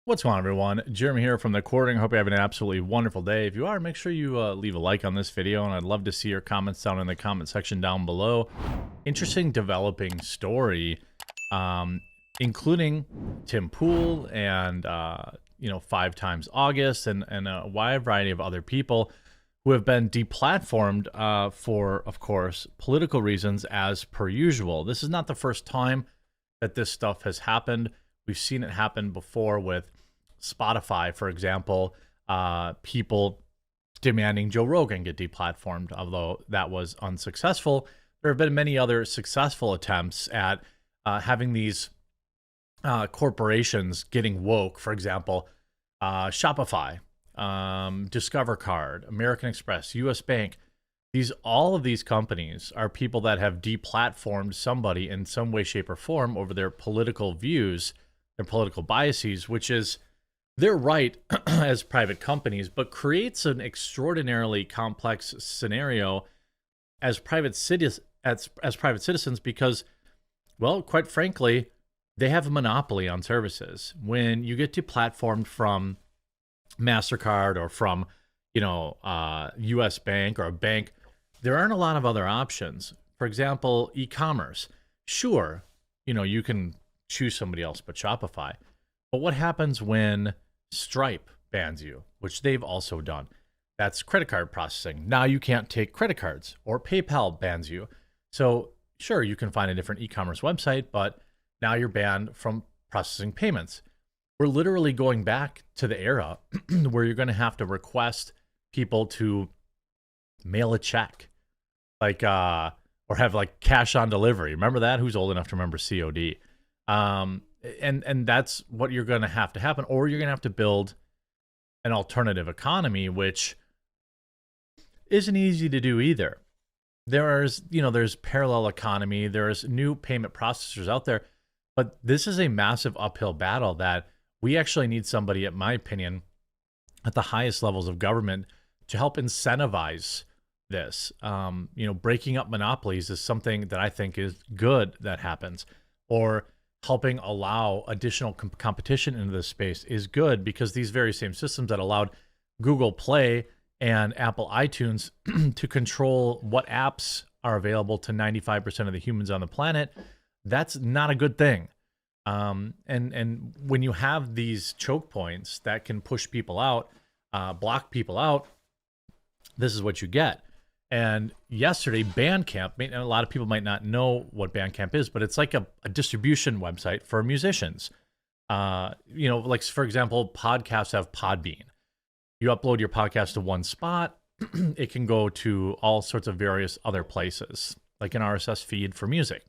What's going on, everyone? Jeremy here from the Quartering. Hope you're having an absolutely wonderful day. If you are, make sure you leave a like on this video, and I'd love to see your comments down in the comment section down below. Interesting developing story, including Tim Pool and, 5 times August and a wide variety of other people who have been deplatformed for, of course, political reasons as per usual. This is not the first time that this stuff has happened. We've seen it happen before with Spotify, for example, people demanding Joe Rogan get deplatformed, although that was unsuccessful. There have been many other successful attempts at having these corporations getting woke. For example, Shopify, Discover Card, American Express, US Bank. All of these companies are people that have deplatformed somebody in some way, shape, or form over their political views, their political biases, which is their right as private companies, but creates an extraordinarily complex scenario as private citizens because, well, quite frankly, they have a monopoly on services. When you get deplatformed from MasterCard or from, US Bank or a bank, there aren't a lot of other options. For example, e-commerce. Sure, you can choose somebody else but Shopify. But what happens when Stripe bans you, which they've also done? That's credit card processing. Now you can't take credit cards, or PayPal bans you. So sure, you can find a different e-commerce website, but now you're banned from processing payments. We're literally going back to the era where you're going to have to request people to mail a check, or have cash on delivery. Remember that? Who's old enough to remember COD? And that's what you're going to have to happen, or you're going to have to build an alternative economy, which isn't easy to do either. There's parallel economy, there's new payment processors out there, but this is a massive uphill battle that we actually need somebody, in my opinion, at the highest levels of government to help incentivize this. Breaking up monopolies is something that I think is good that happens, or helping allow additional competition into this space is good, because these very same systems that allowed Google Play and Apple iTunes to control what apps are available to 95% of the humans on the planet, that's not a good thing. And when you have these choke points that can push people out, block people out, this is what you get. And yesterday, Bandcamp, a lot of people might not know what Bandcamp is, but it's like a distribution website for musicians. For example, podcasts have Podbean. You upload your podcast to one spot, it can go to all sorts of various other places, like an RSS feed for music.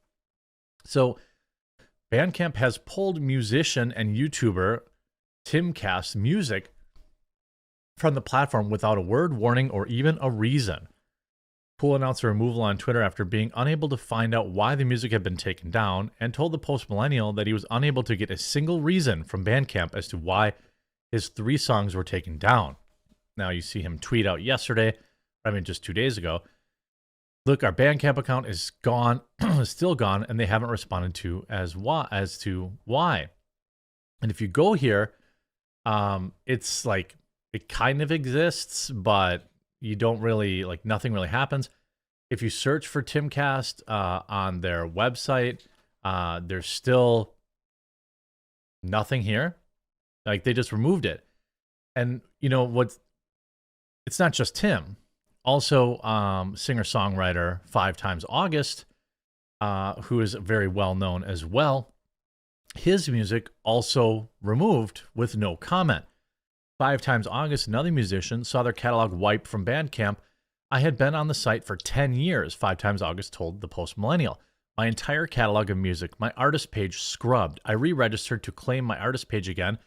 So Bandcamp has pulled musician and YouTuber Timcast's music from the platform without a word, warning, or even a reason. Pool announced a removal on Twitter after being unable to find out why the music had been taken down, and told the Post-Millennial that he was unable to get a single reason from Bandcamp as to why his 3 songs were taken down. Now you see him tweet out yesterday, just 2 days ago, look, our Bandcamp account is gone, still gone, and they haven't responded to to why. And if you go here, it's like it kind of exists, but you don't really, nothing really happens. If you search for Timcast on their website, there's still nothing here. They just removed it. And it's not just Tim. Also, singer-songwriter 5 Times August, who is very well known as well, his music also removed with no comment. 5 Times August, another musician, saw their catalog wiped from Bandcamp. I had been on the site for 10 years, 5 Times August told the Post-Millennial. My entire catalog of music, my artist page scrubbed. I re-registered to claim my artist page again,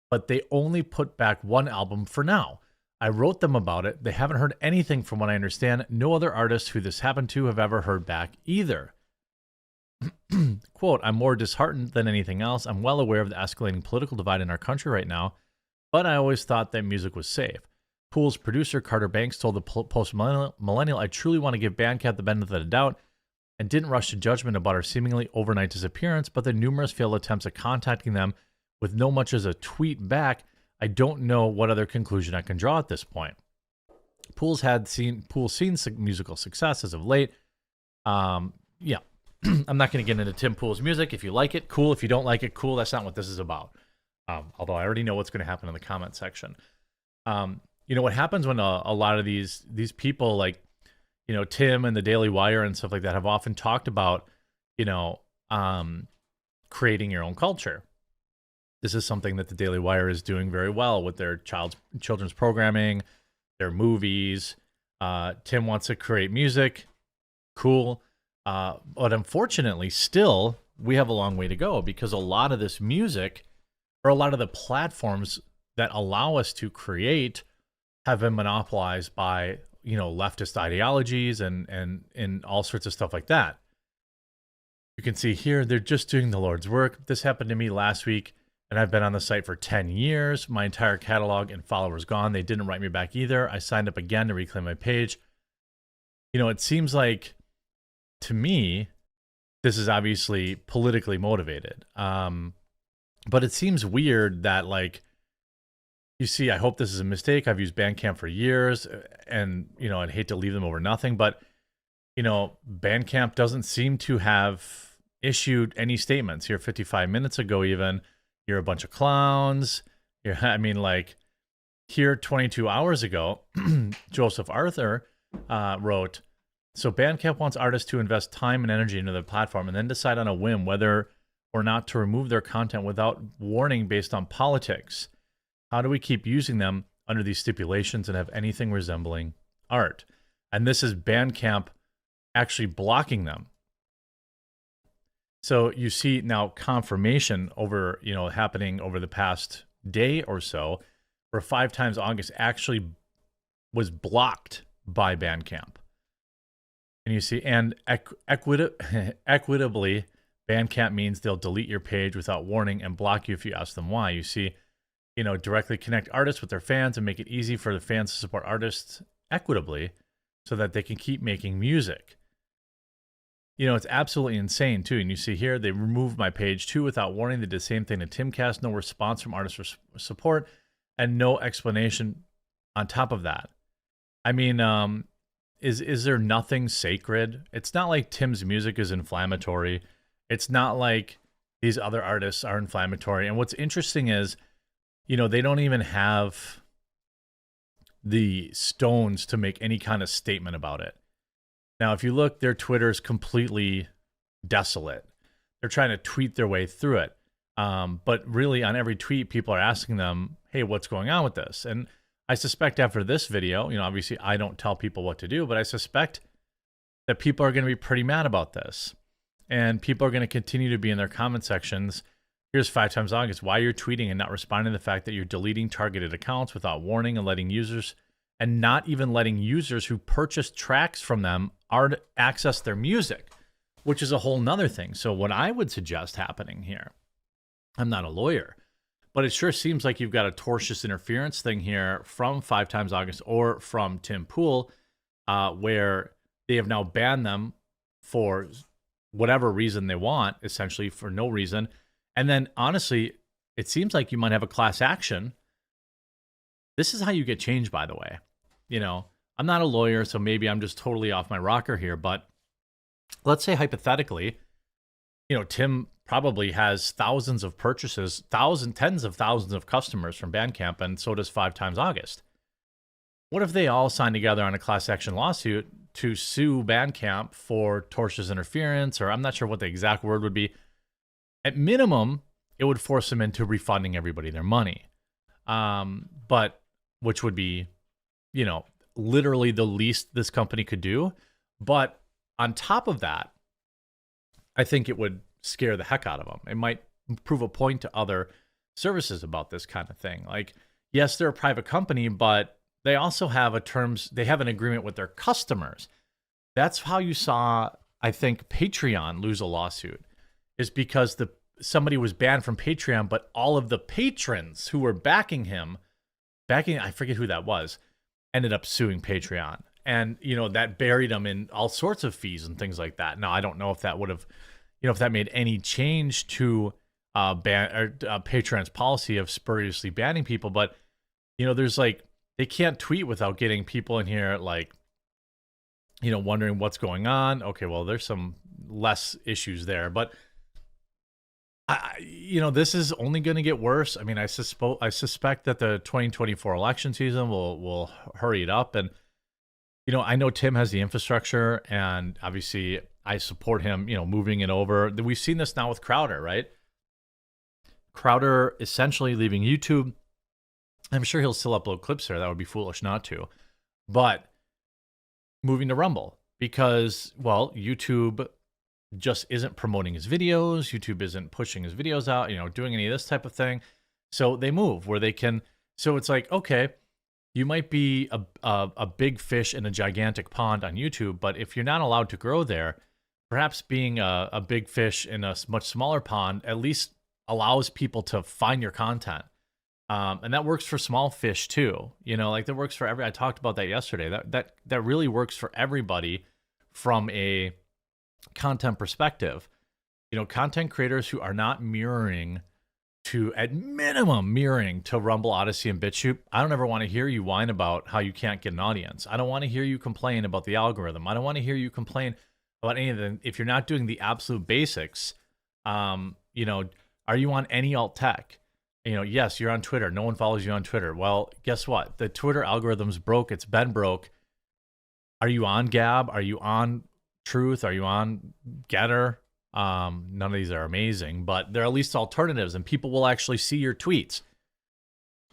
but they only put back 1 album for now. I wrote them about it. They haven't heard anything from what I understand. No other artists who this happened to have ever heard back either. Quote, I'm more disheartened than anything else. I'm well aware of the escalating political divide in our country right now, but I always thought that music was safe. Pool's producer, Carter Banks, told the Post-Millennial, I truly want to give Bandcamp the benefit of the doubt and didn't rush to judgment about our seemingly overnight disappearance, but the numerous failed attempts at contacting them with no much as a tweet back, I don't know what other conclusion I can draw at this point. Pool's seen some musical success as of late. Yeah, I'm not going to get into Tim Pool's music. If you like it, cool. If you don't like it, cool. That's not what this is about. Although I already know what's going to happen in the comment section. What happens when a lot of these people like, Tim and the Daily Wire and stuff like that have often talked about, creating your own culture. This is something that the Daily Wire is doing very well with their children's programming, their movies. Tim wants to create music. Cool. But unfortunately, still, we have a long way to go because a lot of this music or a lot of the platforms that allow us to create have been monopolized by, leftist ideologies and all sorts of stuff like that. You can see here, they're just doing the Lord's work. This happened to me last week, and I've been on the site for 10 years. My entire catalog and followers gone. They didn't write me back either. I signed up again to reclaim my page. It seems like, to me, this is obviously politically motivated. But it seems weird that, like, you see, I hope this is a mistake. I've used Bandcamp for years, and, I'd hate to leave them over nothing, but, Bandcamp doesn't seem to have issued any statements here 55 minutes ago even. You're a bunch of clowns. Here 22 hours ago, Joseph Arthur wrote, so Bandcamp wants artists to invest time and energy into the platform and then decide on a whim whether or not to remove their content without warning based on politics. How do we keep using them under these stipulations and have anything resembling art? And this is Bandcamp actually blocking them. So you see now confirmation over, happening over the past day or so, where 5 Times August actually was blocked by Bandcamp. And you see, and equitably, Bandcamp means they'll delete your page without warning and block you if you ask them why. You see, directly connect artists with their fans and make it easy for the fans to support artists equitably so that they can keep making music. It's absolutely insane, too. And you see here, they removed my page, too, without warning. They did the same thing to Timcast. No response from artists for support and no explanation on top of that. I mean, is there nothing sacred? It's not like Tim's music is inflammatory. It's not like these other artists are inflammatory. And what's interesting is, they don't even have the stones to make any kind of statement about it. Now, if you look, their Twitter's completely desolate. They're trying to tweet their way through it. But really, on every tweet, people are asking them, hey, what's going on with this? And I suspect after this video, obviously I don't tell people what to do, but I suspect that people are going to be pretty mad about this. And people are going to continue to be in their comment sections. Here's 5 Times August. Why you're tweeting and not responding to the fact that you're deleting targeted accounts without warning and letting users, and not even letting users who purchase tracks from them access their music, which is a whole nother thing. So what I would suggest happening here, I'm not a lawyer, but it sure seems like you've got a tortious interference thing here from 5 Times August or from Tim Pool, where they have now banned them for whatever reason they want, essentially for no reason. And then honestly, it seems like you might have a class action. This is how you get change, by the way. I'm not a lawyer, so maybe I'm just totally off my rocker here, but let's say hypothetically, Tim probably has thousands of purchases, tens of thousands of customers from Bandcamp, and so does 5 Times August. What if they all sign together on a class action lawsuit to sue Bandcamp for tortious interference, or I'm not sure what the exact word would be. At minimum, it would force them into refunding everybody their money. But which would be, literally the least this company could do. But on top of that, I think it would scare the heck out of them. It might prove a point to other services about this kind of thing. Like, yes, they're a private company, but they also have they have an agreement with their customers. That's how you saw, I think, Patreon lose a lawsuit, is because somebody was banned from Patreon, but all of the patrons who were backing, I forget who that was, ended up suing Patreon. And, that buried them in all sorts of fees and things like that. Now, I don't know if that would have, if that made any change to Patreon's policy of spuriously banning people, but there's like they can't tweet without getting people in here like wondering what's going on. Okay, well, there's some less issues there, but this is only going to get worse. I mean, I suspect that the 2024 election season will hurry it up, and I know Tim has the infrastructure, and obviously I support him. Moving it over. We've seen this now with Crowder, right? Crowder essentially leaving YouTube. I'm sure he'll still upload clips there. That would be foolish not to, but moving to Rumble because, well, YouTube just isn't promoting his videos. YouTube isn't pushing his videos out, doing any of this type of thing. So they move where they can. So it's like, okay, you might be a big fish in a gigantic pond on YouTube, but if you're not allowed to grow there, perhaps being a big fish in a much smaller pond at least allows people to find your content. And that works for small fish too. Like that works for I talked about that yesterday. That really works for everybody from a content perspective. Content creators who are not at minimum mirroring to Rumble, Odyssey, and BitChute. I don't ever want to hear you whine about how you can't get an audience. I don't want to hear you complain about the algorithm. I don't want to hear you complain about anything. If you're not doing the absolute basics, are you on any alt tech? Yes, you're on Twitter. No one follows you on Twitter. Well, guess what? The Twitter algorithm's broke. It's been broke. Are you on Gab? Are you on Truth? Are you on Getter? None of these are amazing, but they're at least alternatives, and people will actually see your tweets.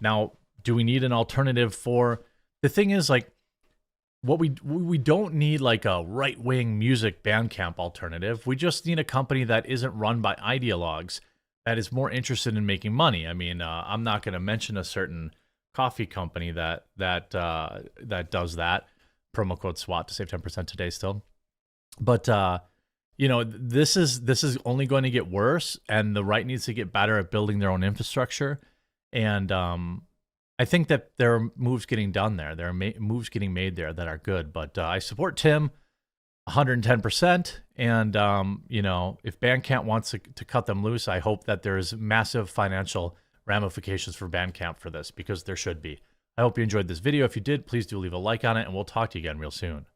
Now, do we need an alternative for... The thing is, like, what we don't need like a right-wing music Bandcamp alternative. We just need a company that isn't run by ideologues, that is more interested in making money. I mean, I'm not going to mention a certain coffee company that does that. Promo code SWAT to save 10% today still. But this is only going to get worse, and the right needs to get better at building their own infrastructure. And I think that there are moves getting done there. There are moves getting made there that are good. But I support Tim 110%. And, if Bandcamp wants to cut them loose, I hope that there's massive financial ramifications for Bandcamp for this, because there should be. I hope you enjoyed this video. If you did, please do leave a like on it, and we'll talk to you again real soon.